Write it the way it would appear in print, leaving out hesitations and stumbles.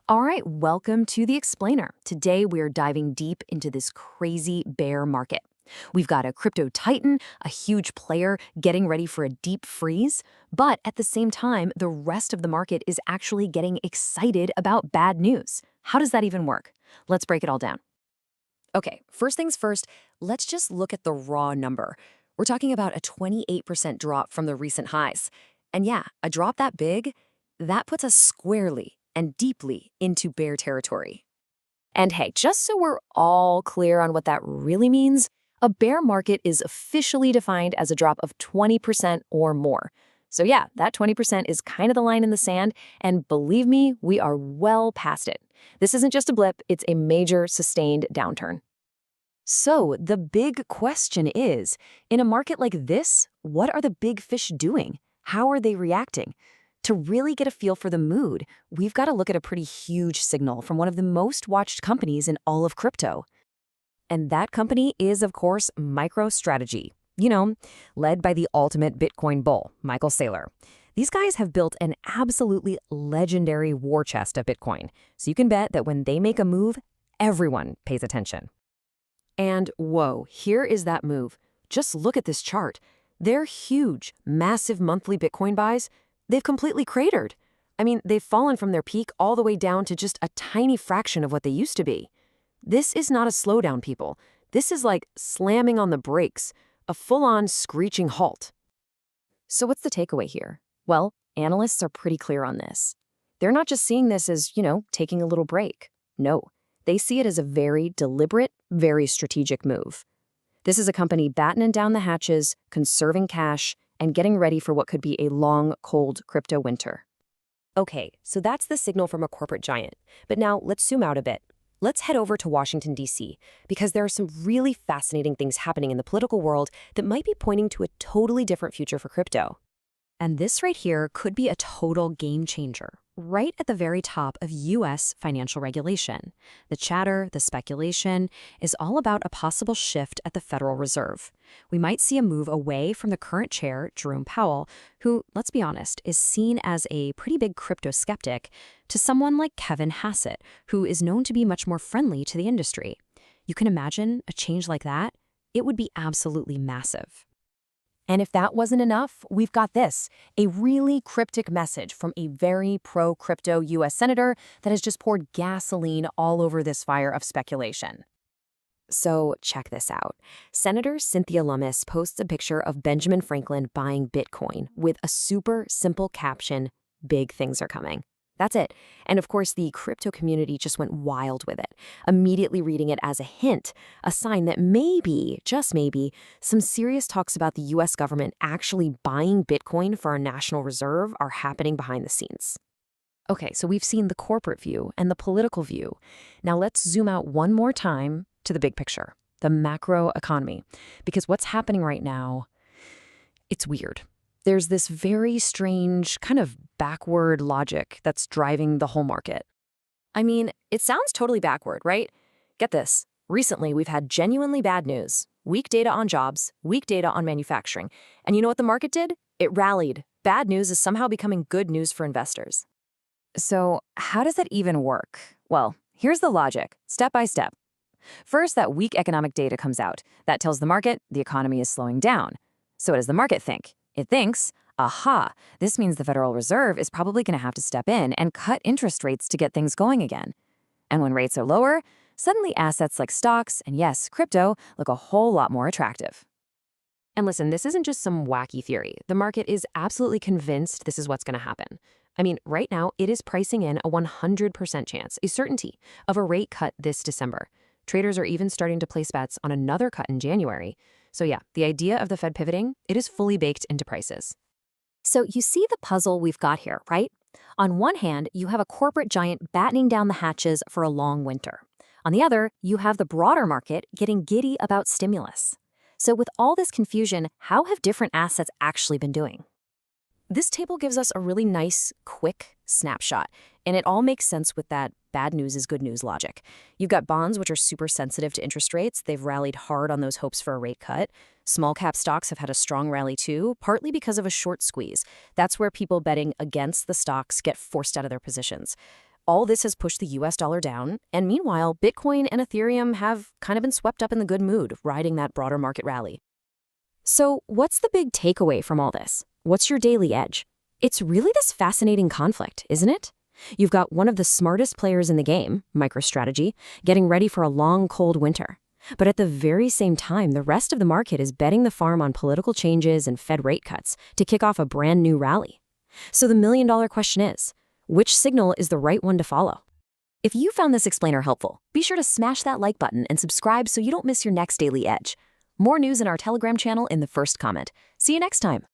All right, welcome to The Explainer. Today we're diving deep into this crazy bear market. We've got a crypto titan, a huge player getting ready for a deep freeze, but at the same time, the rest of the market is actually getting excited about bad news. How does that even work? Let's break it all down. Okay, first things first, let's just look at the raw number. We're talking about a 28% drop from the recent highs. And yeah, a drop that big, that puts us squarely and deeply into bear territory. And hey, just so we're all clear on what that really means, a bear market is officially defined as a drop of 20% or more. So yeah, that 20% is kind of the line in the sand, and believe me, we are well past it. This isn't just a blip, it's a major sustained downturn. So the big question is, in a market like this, what are the big fish doing? How are they reacting? To really get a feel for the mood, we've got to look at a pretty huge signal from one of the most watched companies in all of crypto. And that company is, of course, MicroStrategy. You know, led by the ultimate Bitcoin bull, Michael Saylor. These guys have built an absolutely legendary war chest of Bitcoin. So you can bet that when they make a move, everyone pays attention. And whoa, here is that move. Just look at this chart. They're huge, massive monthly Bitcoin buys. They've completely cratered. I mean, they've fallen from their peak all the way down to just a tiny fraction of what they used to be. This is not a slowdown, people. This is like slamming on the brakes, a full-on screeching halt. So what's the takeaway here? Well, analysts are pretty clear on this. They're not just seeing this as, taking a little break. No, they see it as a very deliberate, very strategic move. This is a company battening down the hatches, conserving cash, and getting ready for what could be a long, cold crypto winter. Okay, so that's the signal from a corporate giant. But now let's zoom out a bit. Let's head over to Washington, D.C., because there are some really fascinating things happening in the political world that might be pointing to a totally different future for crypto. And this right here could be a total game changer, right at the very top of U.S. financial regulation. The chatter, the speculation, is all about a possible shift at the Federal Reserve. We might see a move away from the current chair, Jerome Powell, who, let's be honest, is seen as a pretty big crypto skeptic, to someone like Kevin Hassett, who is known to be much more friendly to the industry. You can imagine a change like that? It would be absolutely massive. And if that wasn't enough, we've got this, a really cryptic message from a very pro-crypto U.S. senator that has just poured gasoline all over this fire of speculation. So check this out. Senator Cynthia Lummis posts a picture of Benjamin Franklin buying Bitcoin with a super simple caption, "Big things are coming." That's it. And of course, the crypto community just went wild with it, immediately reading it as a hint, a sign that maybe, just maybe, some serious talks about the U.S. government actually buying Bitcoin for our national reserve are happening behind the scenes. Okay, so we've seen the corporate view and the political view. Now let's zoom out one more time to the big picture, the macro economy, because what's happening right now, it's weird. There's this very strange kind of backward logic that's driving the whole market. I mean, it sounds totally backward, right? Get this. Recently, we've had genuinely bad news. Weak data on jobs, weak data on manufacturing. And you know what the market did? It rallied. Bad news is somehow becoming good news for investors. So how does that even work? Well, here's the logic, step by step. First, that weak economic data comes out. That tells the market the economy is slowing down. So what does the market think? It thinks, aha, this means the Federal Reserve is probably going to have to step in and cut interest rates to get things going again. And when rates are lower, suddenly assets like stocks and, yes, crypto look a whole lot more attractive. And listen, this isn't just some wacky theory. The market is absolutely convinced this is what's going to happen. I mean, right now, it is pricing in a 100% chance, a certainty, of a rate cut this December. Traders are even starting to place bets on another cut in January. So yeah, the idea of the Fed pivoting, it is fully baked into prices. So you see the puzzle we've got here, right? On one hand, you have a corporate giant battening down the hatches for a long winter. On the other, you have the broader market getting giddy about stimulus. So with all this confusion, how have different assets actually been doing? This table gives us a really nice, quick snapshot, and it all makes sense with that bad news is good news logic. You've got bonds, which are super sensitive to interest rates. They've rallied hard on those hopes for a rate cut. Small cap stocks have had a strong rally too, partly because of a short squeeze. That's where people betting against the stocks get forced out of their positions. All this has pushed the US dollar down, and meanwhile, Bitcoin and Ethereum have kind of been swept up in the good mood, riding that broader market rally. So, what's the big takeaway from all this? What's your daily edge? It's really this fascinating conflict, isn't it? You've got one of the smartest players in the game, MicroStrategy, getting ready for a long, cold winter. But at the very same time, the rest of the market is betting the farm on political changes and Fed rate cuts to kick off a brand new rally. So the million-dollar question is, which signal is the right one to follow? If you found this explainer helpful, be sure to smash that like button and subscribe so you don't miss your next daily edge. More news in our Telegram channel in the first comment. See you next time.